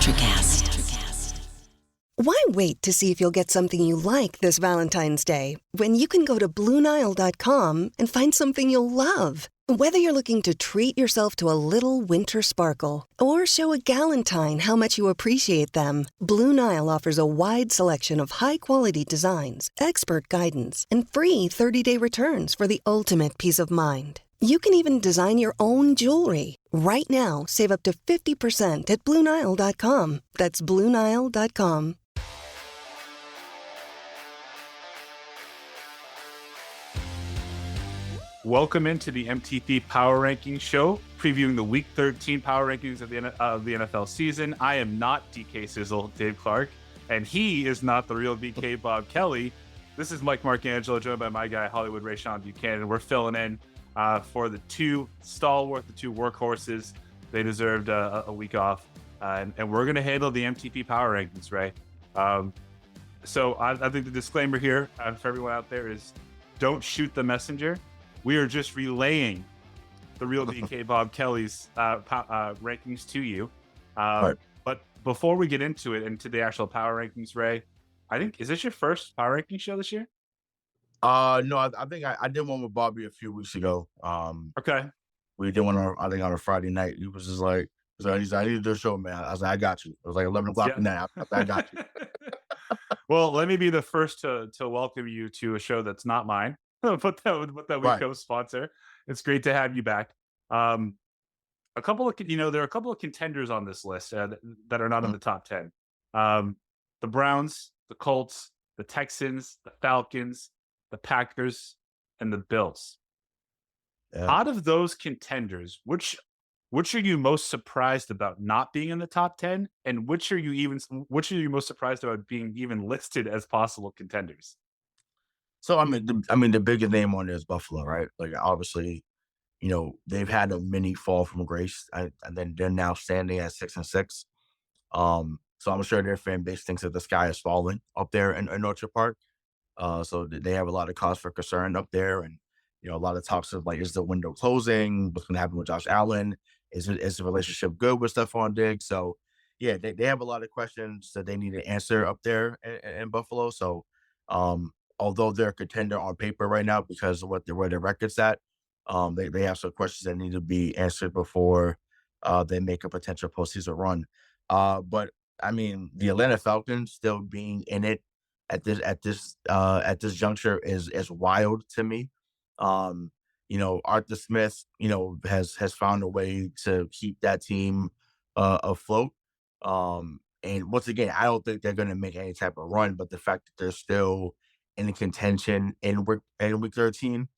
Electrocast. Why wait to see if you'll get something you like this Valentine's Day when you can go to BlueNile.com and find something you'll love? Whether you're looking to treat yourself to a little winter sparkle or show a galentine how much you appreciate them, Blue Nile offers a wide selection of high-quality designs, expert guidance, and free 30-day returns for the ultimate peace of mind. You can even design your own jewelry. Right now, save up to 50% at BlueNile.com. That's BlueNile.com. Welcome into the MTP Power Ranking Show, previewing the Week 13 Power Rankings of the NFL season. I am not DK Sizzle, Dave Clark, and he is not the real BK Bob Kelly. This is Mike Marcangelo, joined by my guy, Hollywood Rayshawn Buchanan. We're filling in for the two stalwart, the two workhorses. They deserved a week off, and we're going to handle the MTP Power Rankings, Ray. So I think the disclaimer here for everyone out there is don't shoot the messenger. We are just relaying the real BK Bob Kelly's rankings to you. Right. But before we get into it, into the actual Power Rankings, Ray, I think, is this your first Power Ranking show this year? No, I think I did one with Bobby a few weeks ago. Okay. We did one, I think, on a Friday night. He was just like, he's like, I need to do a show, man. I was like, I got you. It was like 11 o'clock at night. I got you. Well, let me be the first to welcome you to a show that's not mine. But that we co-sponsor. It's great to have you back. A couple of, there are a couple of contenders on this list that are not in the top 10. The Browns, the Colts, the Texans, the Falcons, the Packers, and the Bills. Yeah. Out of those contenders, which are you most surprised about not being in the top 10, and which are you most surprised about being even listed as possible contenders? So the biggest name on there is Buffalo, right? Like, obviously, they've had a mini fall from grace, and then they're now standing at 6-6. So I'm sure their fan base thinks that the sky is falling up there in Orchard Park. So they have a lot of cause for concern up there, and a lot of talks of like, is the window closing? What's going to happen with Josh Allen? Is the relationship good with Stephon Diggs? So yeah, they have a lot of questions that they need to answer up there in Buffalo. So although they're a contender on paper right now because of where their record's at, they have some questions that need to be answered before they make a potential postseason run. But I mean, the Atlanta Falcons still being in it at this juncture is wild to me. Arthur Smith, has found a way to keep that team afloat. And once again, I don't think they're going to make any type of run, but the fact that they're still in contention in week 13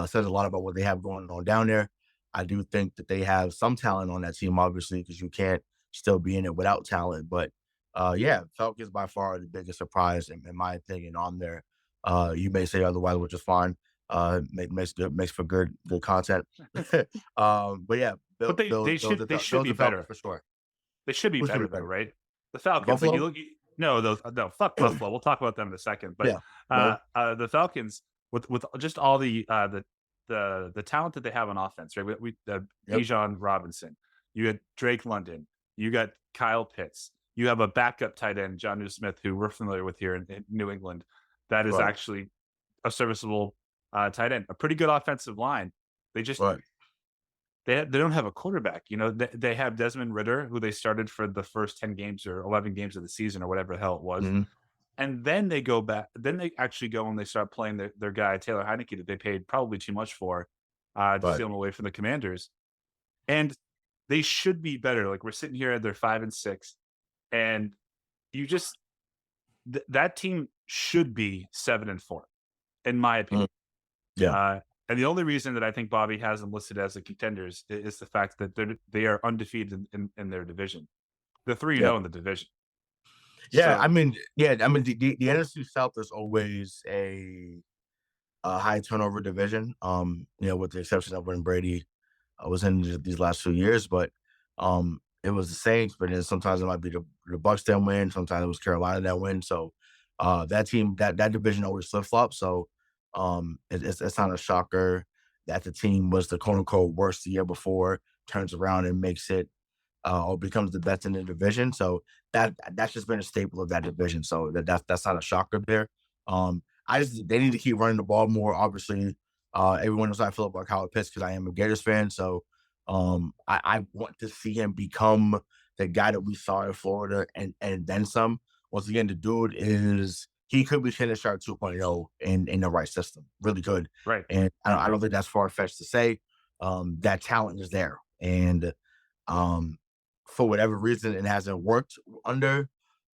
says a lot about what they have going on down there. I do think that they have some talent on that team, obviously, because you can't still be in it without talent. But Falcons by far the biggest surprise in my opinion on there. You may say otherwise, which is fine. Makes for good content. But yeah, they should be better for sure. They should be better, though, right? The Falcons. No, fuck Buffalo. We'll talk about them in a second. But the Falcons, with just all the talent that they have on offense, right? Bijan Robinson, you had Drake London, you got Kyle Pitts, you have a backup tight end, Jonnu Smith, who we're familiar with here in New England. That is actually a serviceable tight end, a pretty good offensive line. They just they don't have a quarterback. They have Desmond Ridder, who they started for the first 10 games or 11 games of the season or whatever the hell it was. Mm-hmm. And then they go back. Then they actually go and they start playing their guy, Taylor Heineke, that they paid probably too much for to steal him away from the Commanders. And they should be better. Like, we're sitting here at their 5-6, and you just that team should be 7-4, in my opinion. Yeah. And the only reason that I think Bobby has them listed as the contenders is the fact that they are undefeated in their division. They're 3-0 in the division. Yeah, so, the NFC South is always a high turnover division. With the exception of when Brady was in these last 2 years, but it was the Saints. But then sometimes it might be the Bucs that win. Sometimes it was Carolina that win. So that team, that division always flip flops. So it's not a shocker that the team was the quote unquote worst the year before, turns around and makes it or becomes the best in the division. So that's just been a staple of that division. So that's not a shocker there. They need to keep running the ball more. Obviously, everyone knows how I feel about Kyle Pitts because I am a Gators fan. So I want to see him become the guy that we saw in Florida and then some. Once again, the dude he could be Shannon Sharp 2.0 in the right system. Really good. Right. And I don't think that's far-fetched to say. That talent is there. And for whatever reason, it hasn't worked under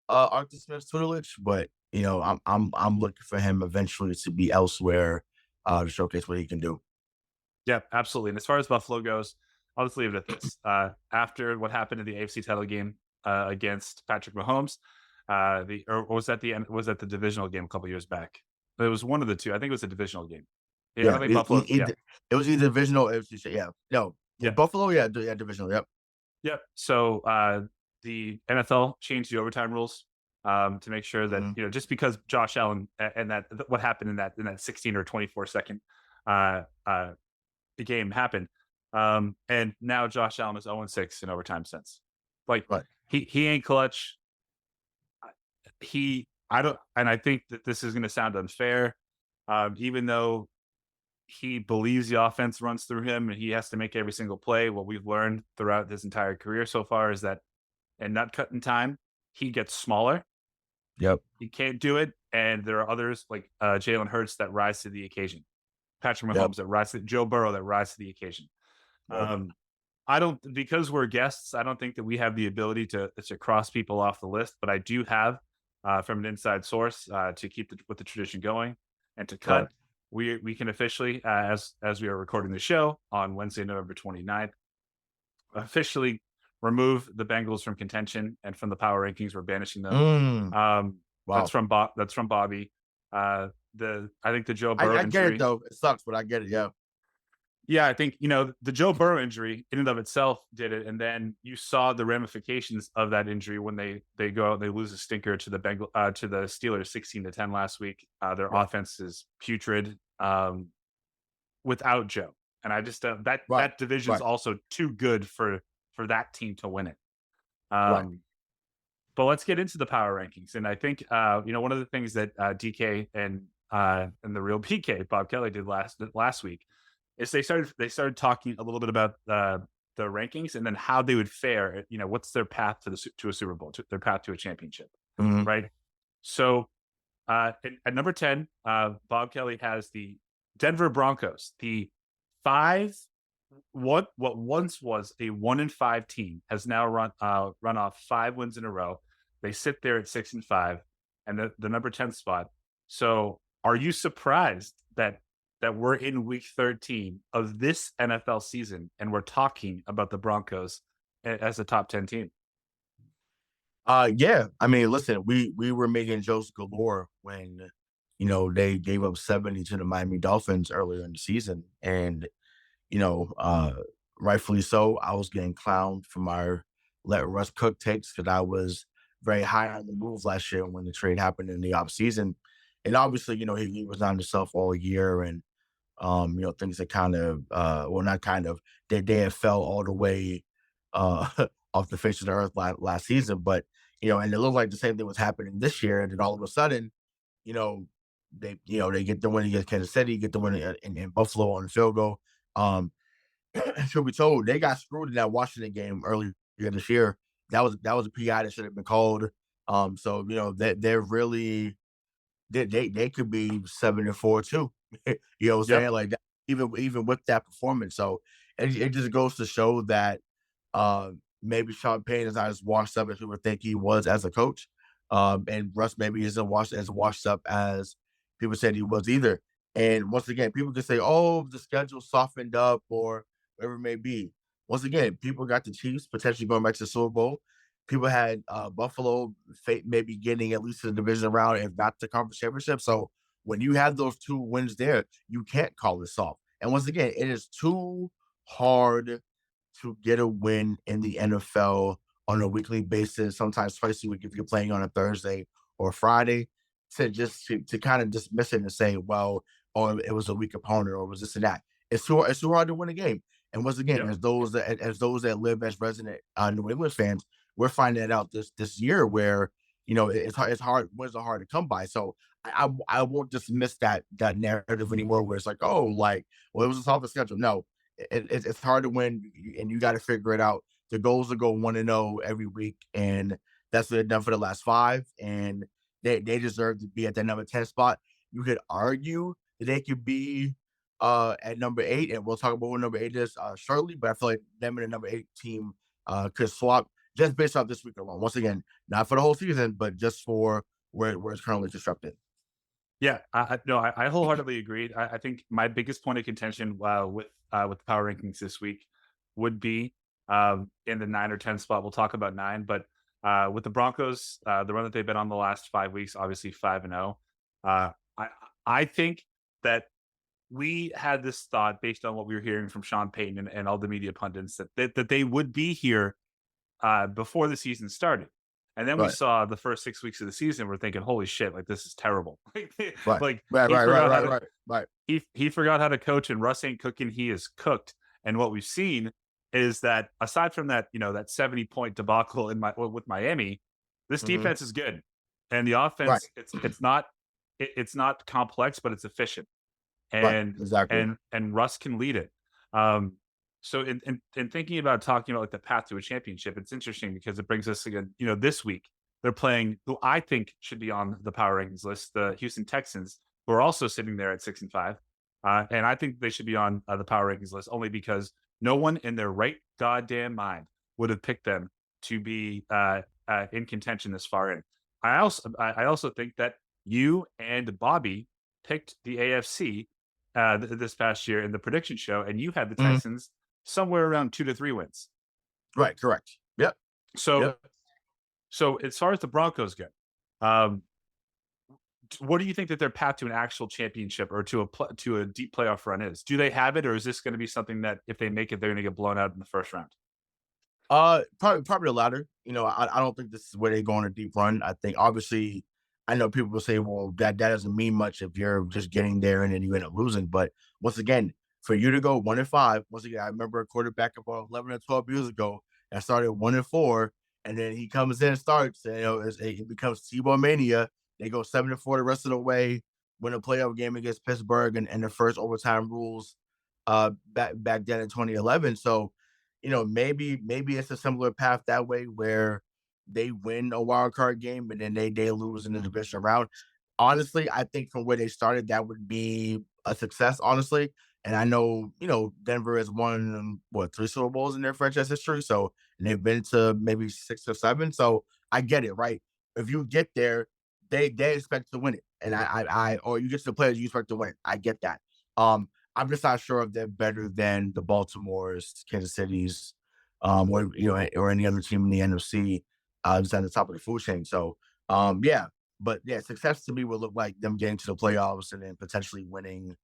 Arthur Smith's tutelage. But I'm looking for him eventually to be elsewhere to showcase what he can do. Yeah, absolutely. And as far as Buffalo goes, I'll just leave it at this. After what happened in the AFC title game against Patrick Mahomes, or was that the end? Was that the divisional game a couple years back? It was one of the two. I think it was a divisional game. Yeah, I don't think Buffalo. It was either divisional or AFC. Yeah, no, Buffalo. Yeah, divisional. Yep. Yep. So the NFL changed the overtime rules to make sure that just because Josh Allen and that what happened in that 16 or 24-second game happened, and now Josh Allen is 0-6 in overtime since. Like right. he ain't clutch. I think that this is going to sound unfair, even though he believes the offense runs through him and he has to make every single play. What we've learned throughout his entire career so far is that in nut cutting time, he gets smaller. Yep. He can't do it. And there are others like Jalen Hurts that rise to the occasion. Patrick Mahomes that rise to Joe Burrow that rise to the occasion. Yep. Because we're guests, I don't think that we have the ability to cross people off the list, but I do have from an inside source to keep with the tradition going and to cut. Right. We can officially, as we are recording the show on Wednesday, November 29th, officially remove the Bengals from contention and from the power rankings. We're banishing them. Wow. That's from Bobby. I think the Joe Burrow I injury. get it though. It sucks, but I get it. Yeah. Yeah, I think the Joe Burrow injury in and of itself did it, and then you saw the ramifications of that injury when they go out and they lose a stinker to the Steelers 16-10 last week. Their offense is putrid without Joe, and I just that division is also too good for that team to win it. But let's get into the power rankings, and I think one of the things that DK and the real PK Bob Kelly did last week is they started talking a little bit about the rankings and then how they would fare. What's their path to a Super Bowl, their path to a championship, right? So at number 10, Bob Kelly has the Denver Broncos, the what once was a 1-5 team has now run off 5 wins in a row. They sit there at 6-5 and the number 10 spot. So are you surprised that we're in week 13 of this NFL season and we're talking about the Broncos as a top 10 team? Yeah. I mean, listen, we were making jokes galore when, they gave up 70 to the Miami Dolphins earlier in the season. And, rightfully so, I was getting clowned for my let Russ cook takes because I was very high on the move last year when the trade happened in the offseason. And obviously, he was on himself all year and, things that kind of, they had fell all the way off the face of the earth last season. But, and it looked like the same thing was happening this year. And then all of a sudden, they get the win against Kansas City, get the win in Buffalo on the field goal. Should be told, they got screwed in that Washington game earlier this year. That was a PI that should have been called. So, they're really, they could be 7-4 too. You know what I'm saying? Like that, even with that performance. So it just goes to show that maybe Sean Payton is not as washed up as people think he was as a coach. And Russ maybe isn't as washed up as people said he was either. And once again, people can say, oh, the schedule softened up or whatever it may be. Once again, people got the Chiefs potentially going back to the Super Bowl. People had Buffalo maybe getting at least to the division round, if not the conference championship. So when you have those 2 wins there, you can't call this off. And once again, it is too hard to get a win in the NFL on a weekly basis, sometimes twice a week if you're playing on a Thursday or Friday, to kind of dismiss it and say, well, it was a weak opponent or was this and that. It's too hard to win a game. And once again, Yep. as those that live as resident New England fans, we're finding that out this year where it's hard. Wins are hard to come by. So I won't dismiss that narrative anymore. Where it's like, oh, like, well, it was a soft schedule. No, it's hard to win, and you got to figure it out. The goal is to go 1-0 every week, and that's what they've done for the last 5. And they deserve to be at that number 10 spot. You could argue that they could be at number 8, and we'll talk about what number 8 is shortly. But I feel like them and the number 8 team could swap just based off this week alone. Once again, not for the whole season, but just for where it's currently disrupted. Yeah, I wholeheartedly agree. I think my biggest point of contention with the power rankings this week would be in the 9 or 10 spot. We'll talk about 9, but with the Broncos, the run that they've been on the last 5 weeks, obviously 5-0. I think that we had this thought based on what we were hearing from Sean Payton and all the media pundits that they would be here before the season started. And then we Right. saw the first 6 weeks of the season. We're thinking, "Holy shit! Like, this is terrible." Right. Right. He forgot how to coach, and Russ ain't cooking. He is cooked. And what we've seen is that aside from that, that 70-point debacle with Miami, this Mhm. defense is good, and the Right. offense it's not complex, but it's efficient, Right. and Exactly. and Russ can lead it. So in thinking about talking about like the path to a championship, it's interesting because it brings us again, this week they're playing who I think should be on the power rankings list, the Houston Texans, who are also sitting there at 6-5. And I think they should be on the power rankings list only because no one in their right goddamn mind would have picked them to be in contention this far in. I also think that you and Bobby picked the AFC this past year in the prediction show, and you had the Mhm. Texans somewhere around 2 to 3 wins. Right. Correct. Yep. So, Yep. so as far as the Broncos go, um, what do you think that their path to an actual championship or to a deep playoff run is? Do they have it, or is this going to be something that if they make it, they're going to get blown out in the first round? Probably the latter. I don't think this is where they go on a deep run. I think obviously, I know people will say, well, that doesn't mean much if you're just getting there and then you end up losing. But once again, for you to go 1-5, once again, I remember a quarterback about 11 or 12 years ago that started 1-4, and then he comes in and starts, and, it becomes Tebow mania. They go 7-4 the rest of the way, win a playoff game against Pittsburgh and the first overtime rules back then in 2011. So maybe it's a similar path that way where they win a wild card game and then they lose in the division round. Honestly, I think from where they started, that would be a success, honestly. And I know, Denver has won 3 Super Bowls in their franchise history. So and they've been to maybe 6 or 7. So I get it, right? If you get there, they expect to win it. And or you get to the players you expect to win. I get that. I'm just not sure if they're better than the Baltimore's, Kansas City's, or any other team in the NFC, just at the top of the food chain. So, yeah, but yeah, success to me would look like them getting to the playoffs and then potentially winning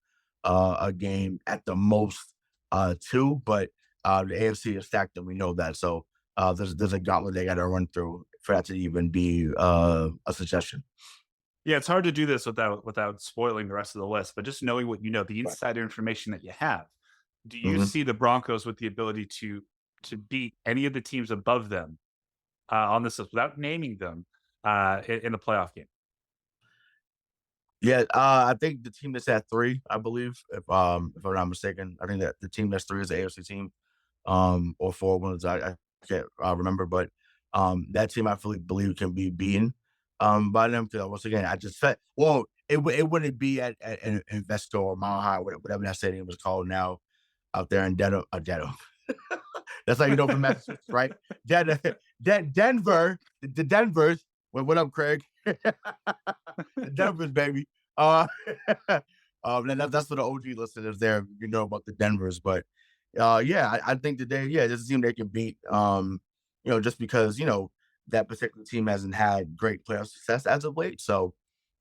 a game at the most 2. But the AFC is stacked, and we know that. So there's a gauntlet they got to run through for that to even be a suggestion. Yeah, it's hard to do this without spoiling the rest of the list, but just knowing what the Right. insider information that you have. Do you Mhm. see the Broncos with the ability to beat any of the teams above them on this list without naming them in the playoff game? Yeah, I think the team that's at 3, I believe, if I'm not mistaken, I think that the team that's 3 is the AFC team, or 4 ones. I can't remember, but that team I fully believe can be beaten by them. Because once again, I just felt it wouldn't be at an Invesco or Mile High, whatever that stadium was called now out there in Dedham. That's how you know from Massachusetts, right? Denver, the Denvers. What up, Craig? The Denvers, baby. Uh, and that's for the OG listeners there. You know about the Denvers, but yeah, I think that this is a team they can beat. Just because that particular team hasn't had great playoff success as of late. So,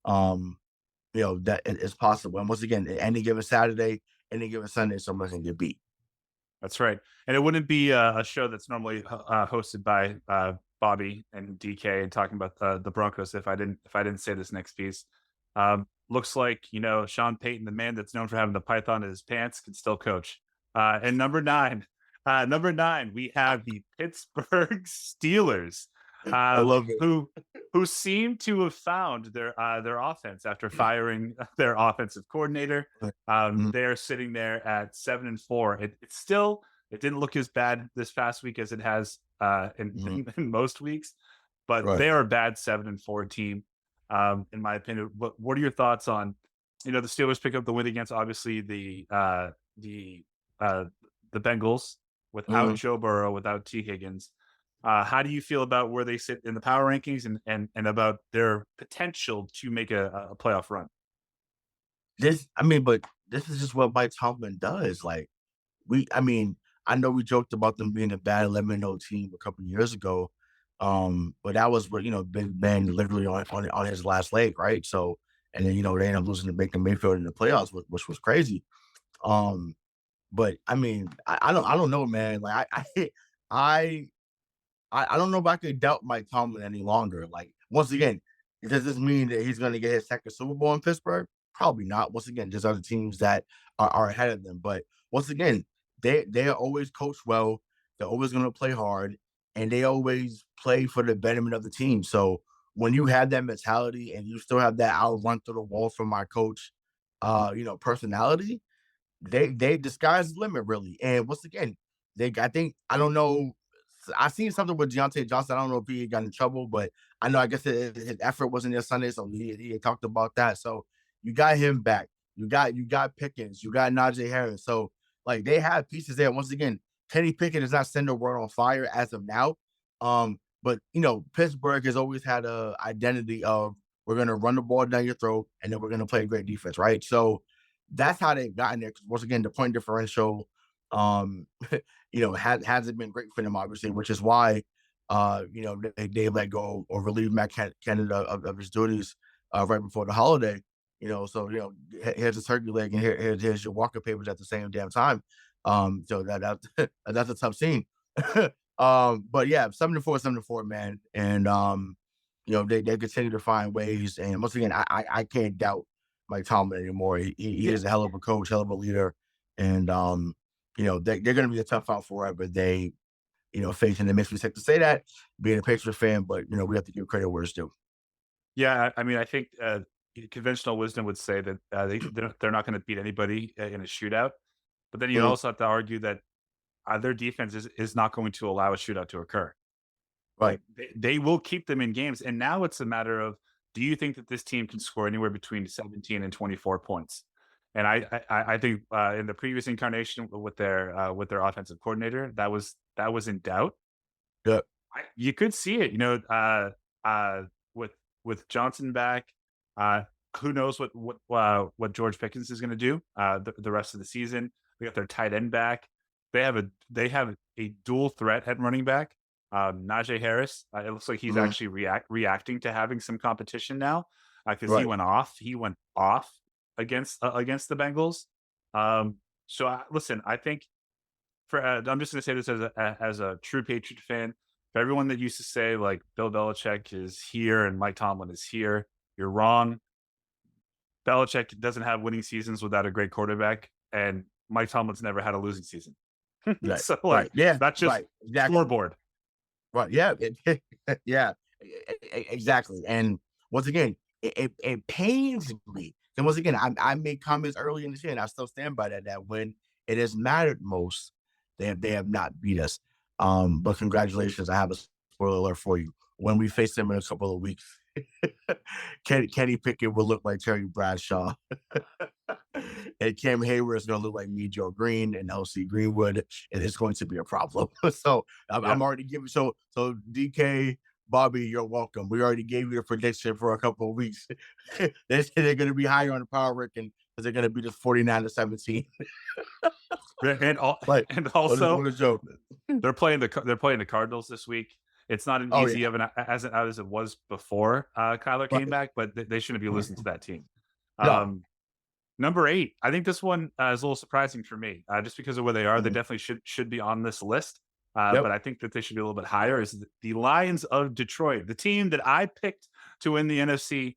that it's possible. And once again, any given Saturday, any given Sunday, someone can get beat. That's right. And it wouldn't be a show that's normally hosted by Bobby and DK and talking about the Broncos if I didn't say this next piece. Looks like Sean Payton, the man that's known for having the python in his pants, can still coach. And number nine, we have the Pittsburgh Steelers, I love it. who seem to have found their offense after firing their offensive coordinator. Mhm. They're sitting there at 7-4. It didn't look as bad this past week as it has Mhm. in most weeks, but Right. they are a bad 7-4 team, in my opinion. What are your thoughts on, the Steelers pick up the win against obviously the uh, the Bengals without Mhm. Joe Burrow, without T. Higgins. How do you feel about where they sit in the power rankings and about their potential to make a playoff run? But this is just what Mike Tomlin does. Like, I mean, I know we joked about them being a bad 11-0 team a couple of years ago, but that was what Big Ben literally on his last leg, right? So, and then they ended up losing to Baker Mayfield in the playoffs, which was crazy. Um, but I mean, I don't know, man. Like, I I don't know if I could doubt Mike Tomlin any longer. Like, once again, does this mean that he's going to get his second Super Bowl in Pittsburgh? Probably not. Once again, there's other teams that are ahead of them. But once again, they are always coached well. They're always going to play hard, and they always play for the betterment of the team. So when you have that mentality and you still have that "I'll run through the wall for my coach," personality, they disguise the limit really. And once again, I think I don't know. I seen something with Deontay Johnson. I don't know if he got in trouble, but I know I guess his effort wasn't there Sunday, so he had talked about that. So you got him back. You got Pickens. You got Najee Harris. So like they have pieces there. Once again, Kenny Pickett is not setting the world on fire as of now. But Pittsburgh has always had a identity of we're gonna run the ball down your throat and then we're gonna play great defense, right? So that's how they've gotten there. Because once again, the point differential, um, hasn't been great for them, obviously, which is why, they let go or relieve Matt Canada of his duties right before the holiday. So here's a turkey leg and here's your Walker papers at the same damn time. So that's a tough scene. But yeah, 7-4, man, and they continue to find ways. And once again, I can't doubt Mike Tomlin anymore. He Yeah, is a hell of a coach, hell of a leader, and they're going to be a tough out forever. They facing the makes me sick to say that being a Patriots fan, but we have to give credit where it's due. yeah. I mean, I think conventional wisdom would say that they're not going to beat anybody in a shootout. But then you Mhm. also have to argue that their defense is not going to allow a shootout to occur. Right. Like they will keep them in games. And now it's a matter of, do you think that this team can score anywhere between 17 and 24 points? And I think in the previous incarnation with their offensive coordinator, that was in doubt. Yeah. You could see it, with Johnson back. Uh, who knows what George Pickens is going to do the rest of the season? They got their tight end back. They have a dual threat at running back. Najee Harris. It looks like he's Mhm. actually reacting to having some competition now because he Right. went off. He went off against the Bengals. So listen, I think I'm just going to say this as a true Patriot fan. For everyone that used to say like Bill Belichick is here and Mike Tomlin is here, you're wrong. Belichick doesn't have winning seasons without a great quarterback, and Mike Tomlin's never had a losing season. Right. So Right. like Yeah. that's just Right. Exactly. scoreboard. Right. Yeah. Yeah. Exactly. And once again, it pains me. And once again, I made comments early in the year, and I still stand by that. That when it has mattered most, they have not beat us. But congratulations, I have a spoiler alert for you. When we face them in a couple of weeks, Kenny Pickett will look like Terry Bradshaw, and Cam Hayward is going to look like me, Joe Green, and LC Greenwood, and it's going to be a problem. So Yeah. I'm already giving. So DK, Bobby, you're welcome. We already gave you a prediction for a couple of weeks. They say they're going to be higher on the power ranking because they're going to beat us 49-17. And Like, and what a, also what a joke. they're playing the Cardinals this week. It's not an Oh easy yeah, of an as out as it was before Kyler came right. back, but they shouldn't be losing to that team. No. Um, Number 8, I think this one is a little surprising for me, just because of where they are. They Mhm. definitely should be on this list, Yep. but I think that they should be a little bit higher. Is the Lions of Detroit, the team that I picked to win the NFC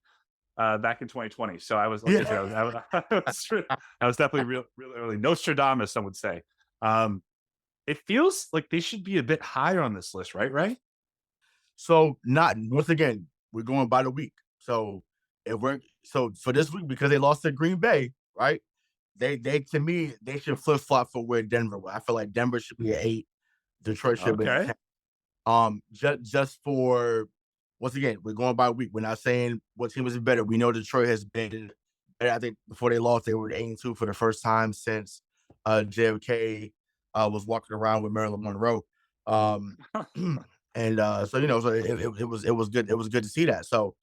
back in 2020? So I was, like I said, Yeah. I was definitely real early. Nostradamus, some would say. It feels like they should be a bit higher on this list, right? Right? So not once again, we're going by the week. So if we're so for this week because they lost to Green Bay, right? They to me they should flip flop for where Denver was. I feel like Denver should be at 8, Detroit should be at Okay. 10. Just for once again, we're going by week. We're not saying what team is better. We know Detroit has been better. I think before they lost, they were 8-2 for the first time since JFK was walking around with Marilyn Monroe. Um, and so so it was good. It was good to see that. So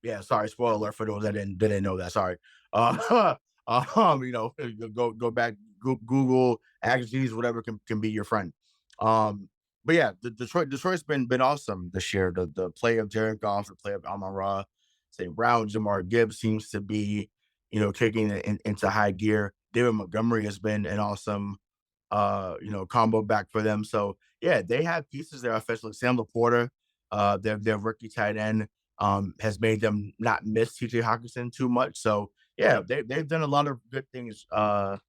yeah, sorry, spoiler alert for those that didn't know that. Sorry. Uh go back, Google, AXGs, whatever can be your friend. Um, but yeah, Detroit's been awesome this year. The play of Jared Goff, the play of Amon-Ra, St. Brown, Jamar Gibbs seems to be, kicking it into high gear. David Montgomery has been an awesome combo back for them. So yeah, they have pieces there, especially Sam Laporta, their rookie tight end, has made them not miss TJ Hawkinson too much. So yeah, they've done a lot of good things, a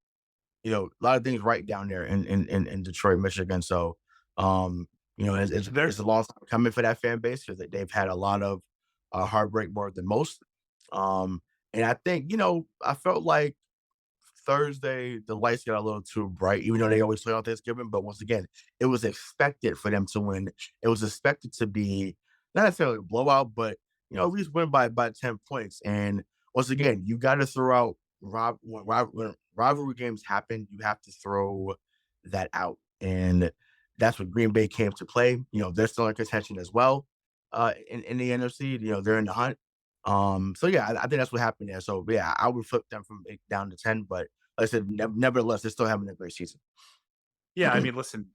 lot of things right down there in Detroit, Michigan. So They're it's a long time coming for that fan base because they've had a lot of heartbreak more than most. And I think, I felt like Thursday, the lights got a little too bright, even though they always play on Thanksgiving. But once again, it was expected for them to win. It was expected to be not necessarily a blowout, but at least win by 10 points. And once again, you got to throw out when rivalry games happen, you have to throw that out. And that's what Green Bay came to play. They're still in contention as well. In the NFC, they're in the hunt. So yeah, I think that's what happened there. So yeah, I would flip them from 8 down to 10, but like I said, nevertheless, they're still having a great season. yeah, I mean, listen,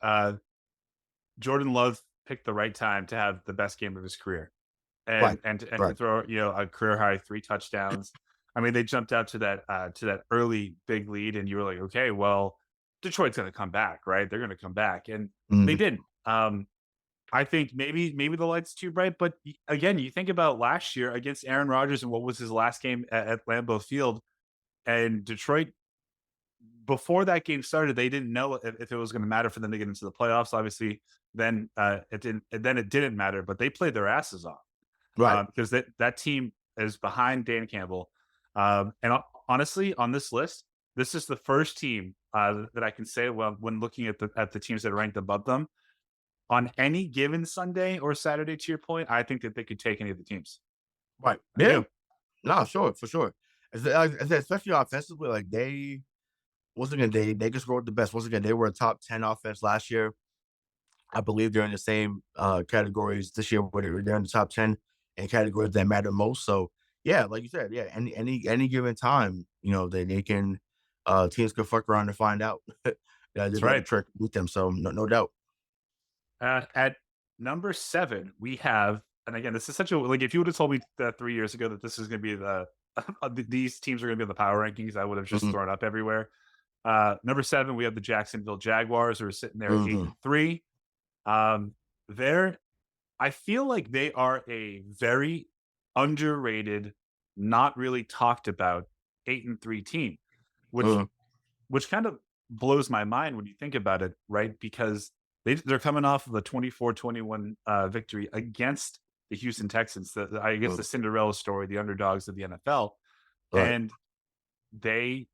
Jordan Love picked the right time to have the best game of his career. Right, And to right. throw, a career high 3 touchdowns. I mean, they jumped out to that early big lead, and you were like, "Okay, well, Detroit's gonna come back, right? They're gonna come back." And they Mhm, didn't. I think maybe the light's too bright, but again, you think about last year against Aaron Rodgers and what was his last game at Lambeau Field, and Detroit before that game started, they didn't know if it was going to matter for them to get into the playoffs. Obviously, then it didn't. Then it didn't matter, but they played their asses off right, because that team is behind Dan Campbell. Honestly, on this list, this is the first team that I can say, well, when looking at the teams that are ranked above them, on any given Sunday or Saturday, to your point, I think that they could take any of the teams. right. I Yeah, do. no, sure, for sure. I said, especially offensively, like they once again they just scored the best. Once again, they were a top 10 offense last year. I believe they're in the same categories this year where they're in the top 10 in categories that matter most. So yeah, like you said, yeah, any given time, they can teams can fuck around and find out That's that right. Detroit can beat them. So no doubt. At number 7, we have, and again, this is such a like if you would have told me 3 years ago that this is going to be these teams are going to be in the power rankings, I would have just Mhm, thrown up everywhere. Number 7, we have the Jacksonville Jaguars, who are sitting there at 8 mhm, and 3. Um, they're I feel like they are a very underrated, not really talked about 8 and 3 team, which mhm, kind of blows my mind when you think about it, right? Because they're coming off of a 24-21 victory against the Houston Texans, I guess mhm. the Cinderella story, the underdogs of the NFL, Right. and they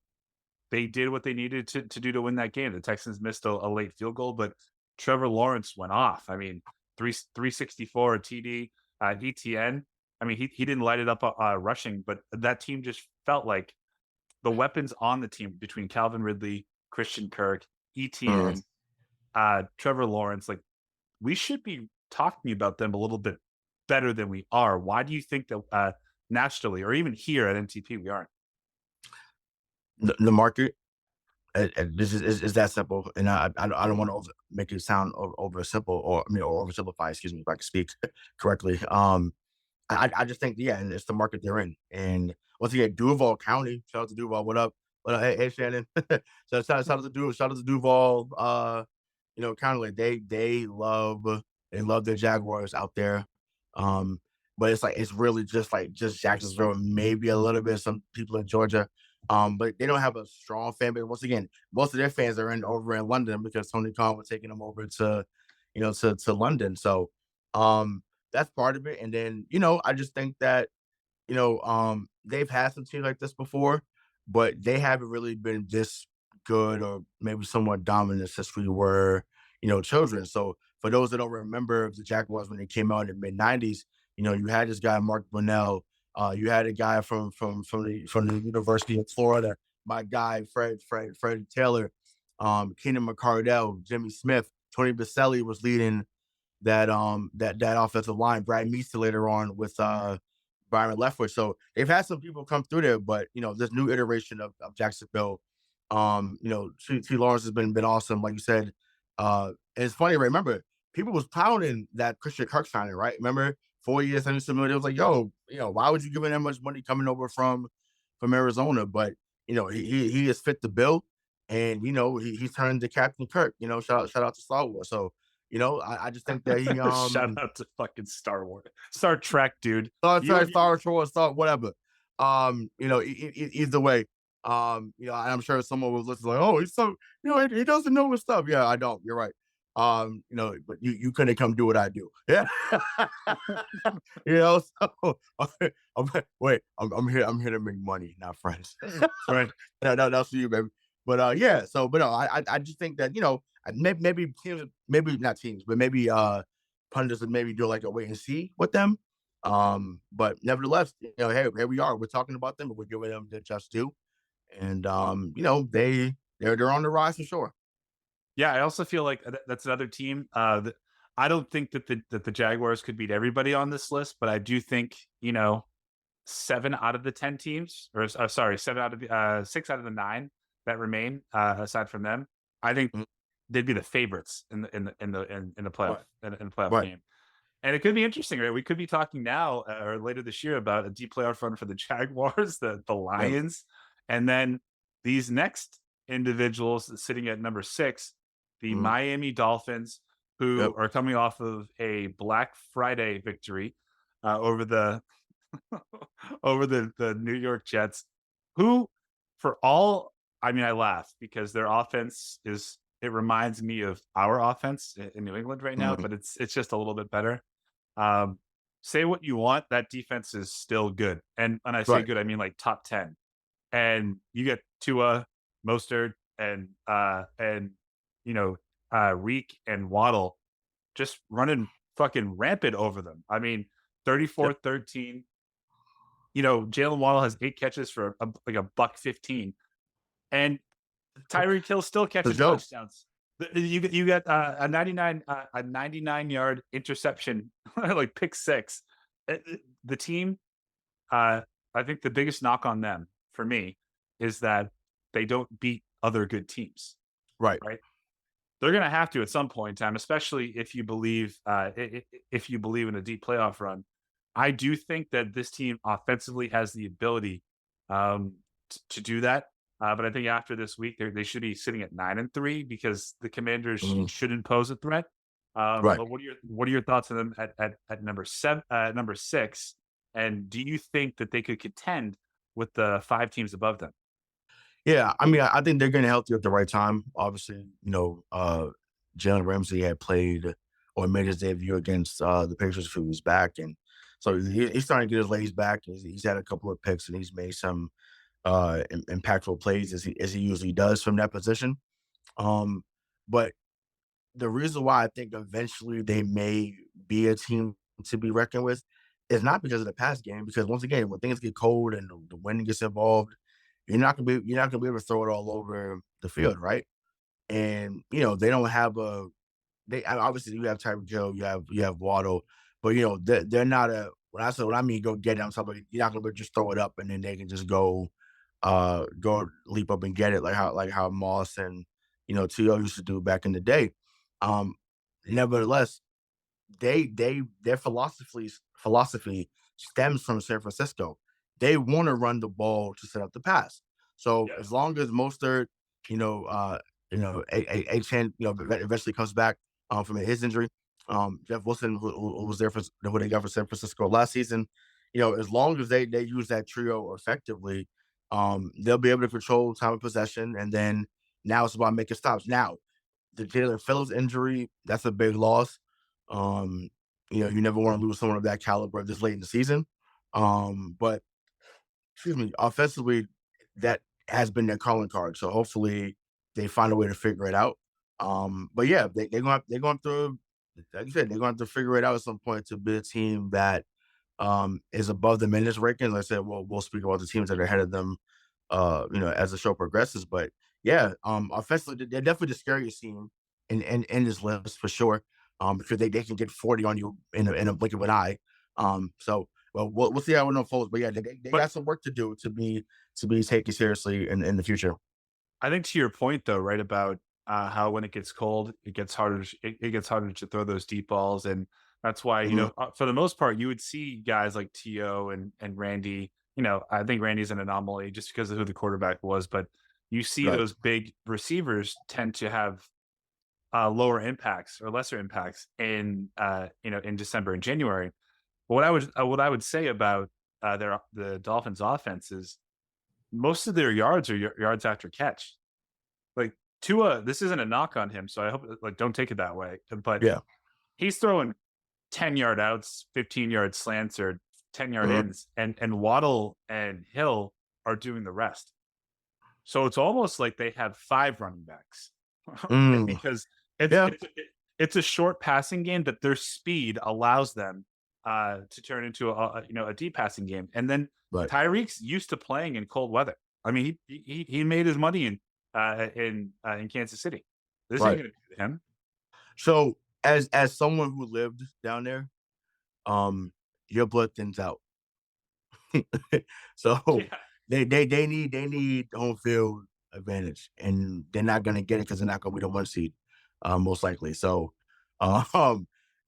did what they needed to do to win that game. The Texans missed a late field goal, but Trevor Lawrence went off. I mean, 364 a TD, ETN. I mean, he didn't light it up rushing, but that team just felt like the weapons on the team between Calvin Ridley, Christian Kirk, Mhm. ETN, Trevor Lawrence, like we should be talking about them a little bit better than we are. Why do you think that nationally or even here at MTP we aren't? The market. This is that simple, and I don't want to make it sound over simple or oversimplify. Excuse me, if I can speak correctly. I just think yeah, and it's the market they're in. And once again, Duval County. Shout out to Duval. What up? What up? Hey, Shannon. Shout out to Duval. Shout out to Duval. County. Like they love their Jaguars out there. Um, but it's like it's really just Jacksonville, maybe a little bit some people in Georgia. But they don't have a strong fan base. Once again, most of their fans are over in London because Tony Khan was taking them over to, to London. So that's part of it. And then, I just think that they've had some teams like this before, but they haven't really been this good or maybe somewhat dominant since we were, children. So for those that don't remember the Jaguars when they came out in the mid-90s, you had this guy, Mark Bunnell. You had a guy from the University of Florida, my guy, Fred Taylor, Keenan McCardell, Jimmy Smith, Tony Baselli was leading that offensive line. Brad Meester later on with Byron Leftwich. So they've had some people come through there, but this new iteration of Jacksonville, T. Lawrence has been awesome, like you said. And it's funny, remember, people was pounding that Christian Kirk signing, right? Remember, 4 years, $100 million. It was like, yo, why would you give him that much money coming over from Arizona? But he has fit the bill, and he's turned to Captain Kirk. Shout out to Star Wars. So I just think that he shout out to fucking Star Wars, Star Trek, dude. Star Wars, whatever. Either way, I'm sure someone was listening like, oh, he's so he doesn't know his stuff. Yeah, I don't. You're right. But you couldn't come do what I do. Yeah. So I'm here to make money, not friends. Right. No, that's for you, baby. But yeah, but no, I just think that, maybe teams, maybe not teams, but maybe pundits would maybe do like a wait and see with them. But nevertheless, hey, here we are. We're talking about them, but we're giving them the just due. And they're on the rise for sure. Yeah, I also feel like that's another team. I don't think that the Jaguars could beat everybody on this list, but I do think 7 out of the 10 teams, or sorry, 7 out of the 6 out of the 9 that remain, aside from them, I think they'd be the favorites in the playoff in the playoff game. And it could be interesting, right? We could be talking now or later this year about a deep playoff run for the Jaguars, the Lions, and then these next individuals sitting at number 6, the Miami Dolphins, who are coming off of a Black Friday victory over the over the New York Jets, who I laugh because their offense it reminds me of our offense in New England right now, but it's just a little bit better. Say what you want, that defense is still good. And when I say good, I mean like top 10. And you get Tua, Mostert, and Reek and Waddle just running fucking rampant over them. I mean, 34-13. Jaylen Waddle has 8 catches for like a $115, and Tyreek Hill still catches touchdowns. You got a 99-yard interception, like pick 6. The team, I think the biggest knock on them for me is that they don't beat other good teams. Right. They're going to have to at some point in time, especially if you believe in a deep playoff run. I do think that this team offensively has the ability to do that. But I think after this week, they should be sitting at 9-3 because the Commanders shouldn't pose a threat. But what are your thoughts on them at number 6? And do you think that they could contend with the 5 teams above them? Yeah, I mean, I think they're getting healthy at the right time. Obviously, Jaylen Ramsey had played or made his debut against the Patriots a few weeks back, and so he's starting to get his legs back. He's had a couple of picks, and he's made some impactful plays as he usually does from that position. But the reason why I think eventually they may be a team to be reckoned with is not because of the pass game, because once again, when things get cold and the wind gets involved, you're not gonna be able to throw it all over the field, right? And they don't have obviously you have Tyreek Hill, you have Waddle, but they're not when I mean go get them somebody, you're not gonna just throw it up and then they can just go leap up and get it like how Moss and T.O. used to do back in the day. Nevertheless, their philosophy stems from San Francisco. They want to run the ball to set up the pass. So as long as Mostert, Achane, eventually comes back from his injury, Jeff Wilson, who was there who they got for San Francisco last season, as long as they use that trio effectively, They'll be able to control time of possession, and then now it's about making stops. Now, the Jaylen Phillips injury, that's a big loss. Um, you never want to lose someone of that caliber this late in the season. But excuse me, offensively, that has been their calling card. So hopefully they find a way to figure it out. But yeah, they're going to, like you said, they're going to have to figure it out at some point to be a team that is above the minutes ranking. Like I said, we'll speak about the teams that are ahead of them, as the show progresses. But yeah, offensively, they're definitely the scariest team in this list for sure. Because they can get 40 on you in a blink of an eye. So well, we'll see how it unfolds. But yeah, they got some work to do to be taken seriously in the future. I think to your point though, right, about how when it gets cold, it gets harder. It gets harder to throw those deep balls, and that's why Mhm. for the most part, you would see guys like To and Randy. I think Randy's an anomaly just because of who the quarterback was, but you see Right. those big receivers tend to have lower impacts or lesser impacts in December and January. What I would say about the Dolphins offense is most of their yards are yards after catch. Like Tua, this isn't a knock on him, so I hope don't take it that way. But Yeah. he's throwing 10-yard outs, 15-yard slants, or 10-yard Mhm. ins, and Waddle and Hill are doing the rest. So it's almost like they have 5 running backs Mm. because it's Yeah. it's it's a short passing game that their speed allows them to turn into a deep passing game. And then Right. Tyreek's used to playing in cold weather. I mean, he made his money in Kansas City. This ain't Right. gonna do to him. So as someone who lived down there, um, your blood thins out. So Yeah, they need home field advantage, and they're not gonna get it because they're not gonna be the 1 seed, most likely. So, um,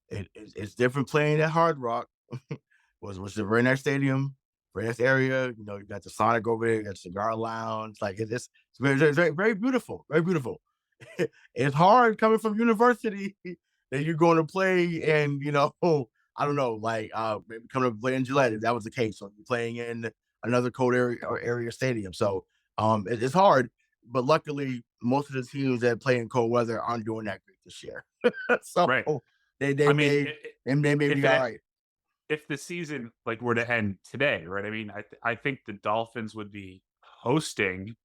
it's different playing at Hard Rock, was a very nice stadium, very nice area. You got the Sonic over there, you got Cigar Lounge. Like it's very beautiful, very beautiful. It's hard coming from university that you're going to play, and I don't know, like maybe coming to play in Gillette if that was the case. So you're playing in another cold area or area stadium. So it's hard, but luckily most of the teams that play in cold weather aren't doing that great this year. So right. they they I mean, may they may be if all it right. if the season were to end today, right? I mean, I think the Dolphins would be hosting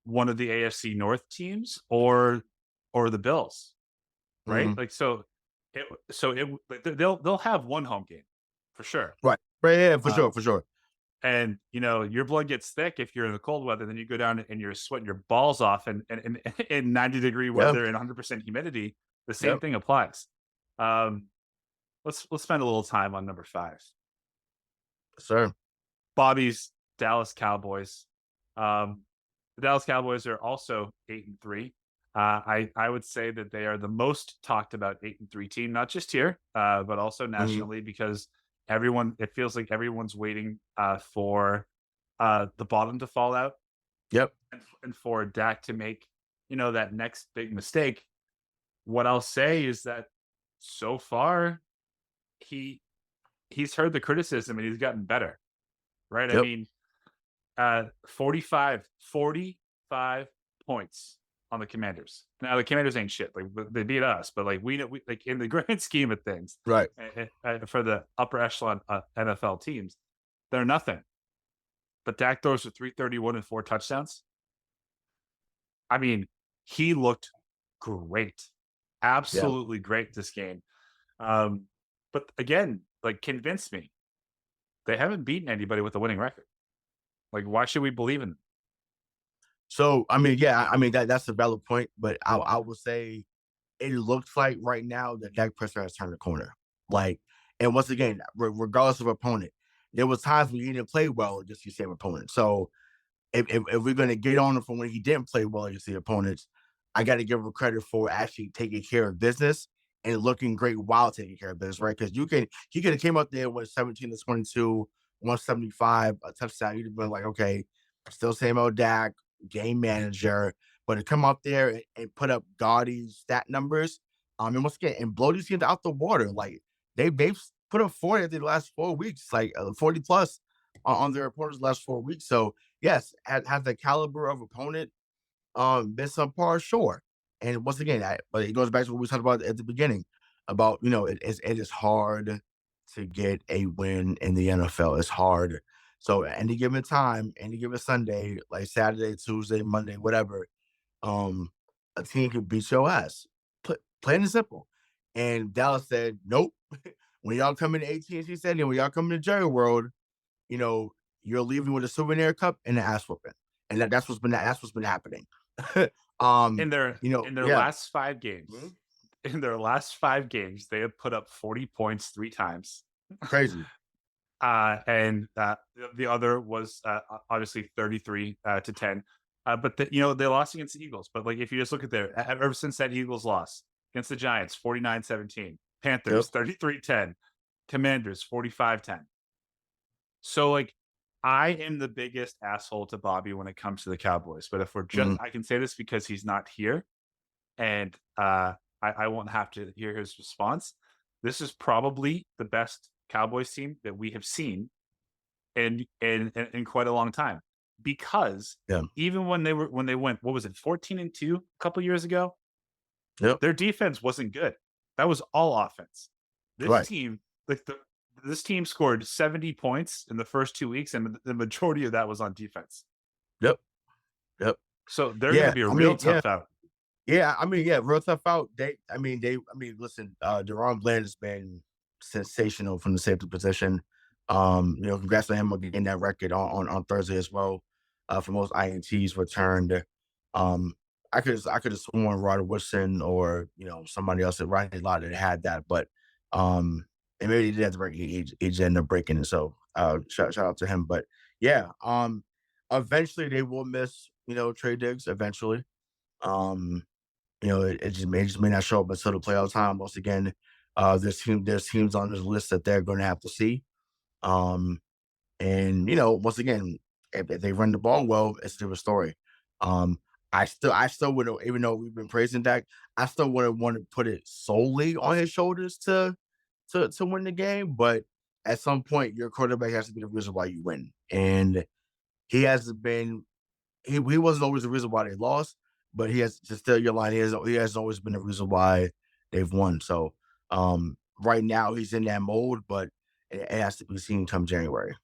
one of the AFC North teams or the Bills, right? Mhm. Like like, they'll have one home game for sure. Right. Right. Yeah, for Uh, sure, for sure. and your blood gets thick if you're in the cold weather, then you go down and you're sweating your balls off and in 90-degree Yeah. weather and 100% humidity. The same Yep. thing applies. Um, let's spend a little time on number 5. Sir. Bobby's Dallas Cowboys. Um, the Dallas Cowboys are also 8-3. I would say that they are the most talked about 8-3 team, not just here, but also Mhm. nationally, because it feels like everyone's waiting for the bottom to fall out Yep. and for Dak to make that next big mistake. What I'll say is that so far he he's heard the criticism and he's gotten better, right? I Yep. mean, 45 points on the Commanders. Now the Commanders ain't shit. Like they beat us, but like we know, like in the grand scheme of things, Right. for the upper echelon NFL teams, they're nothing. But Dak throws for 331 and 4 touchdowns. I mean, he looked great, Yeah. absolutely great this game. Um, but again, like convince me, they haven't beaten anybody with a winning record. Like, why should we believe in them? So I mean, yeah, I mean that's a valid point, but I would say it looks like right now that Dak Prescott has turned the corner. Like, and once again, regardless of opponent, there was times when he didn't play well against the same opponent. So if we're gonna get on him from when he didn't play well against the opponents, I got to give him credit for actually taking care of business and looking great while taking care of business, right? Because he could have came up there with 17 to 22, 175, a touchdown. You'd have been like, okay, still same old Dak, game manager, but to come up there and put up gaudy stat numbers, and once again, and blow these teams out the water, like they've put up 40 the last 4 weeks, like 40 plus. on their opponents last 4 weeks. So yes, has the caliber of opponent been subpar? Sure. And once again, but it goes back to what we talked about at the beginning about, it is hard to get a win in the NFL. It's hard. So at any given time, any given Sunday, like Saturday, Tuesday, Monday, whatever, a team could beat your ass. Plain and simple. And Dallas said, nope. When y'all come into AT&T Stadium, when y'all come into Jerry World, you're leaving with a souvenir cup and an ass whooping. And that's what's been happening. In their last 5 games. Mm-hmm. In their last 5 games, they have put up 40 points 3 times. Crazy. And the other was obviously 33-10. But they lost against the Eagles. But like if you just look at ever since that Eagles loss against the Giants, 49-17, Panthers 33-10, Commanders 45-10. So like I am the biggest asshole to Bobby when it comes to the Cowboys. But if we're just, I can say this because he's not here, and I won't have to hear his response. This is probably the best Cowboys team that we have seen in quite a long time. Because even when they went, what was it, 14-2 a couple years ago? Yep. Their defense wasn't good. That was all offense. This team, this team scored 70 points in the first 2 weeks, and the majority of that was on defense. Yep. So they're going to be a real tough out. Yeah, real tough out. Listen, Deron Bland has been sensational from the safety position. Congrats on him on getting that record on Thursday as well. For most INTs returned. I could have sworn Ryder Woodson or somebody else at Rodney Lott had that, but and maybe he did have the record. He ended up breaking it. So shout out to him. But yeah, eventually they will miss Trey Diggs. Eventually, it just may not show up until the playoff time. Once again, there's teams on this list that they're going to have to see. And once again, if they run the ball well, it's a different story. I still would, even though we've been praising Dak, I still wouldn't want to put it solely on his shoulders to win the game. But at some point, your quarterback has to be the reason why you win. And he hasn't been. He wasn't always the reason why they lost, but he has to steal your line. He has always been the reason why they've won. So right now he's in that mode, but it has to be seen come January.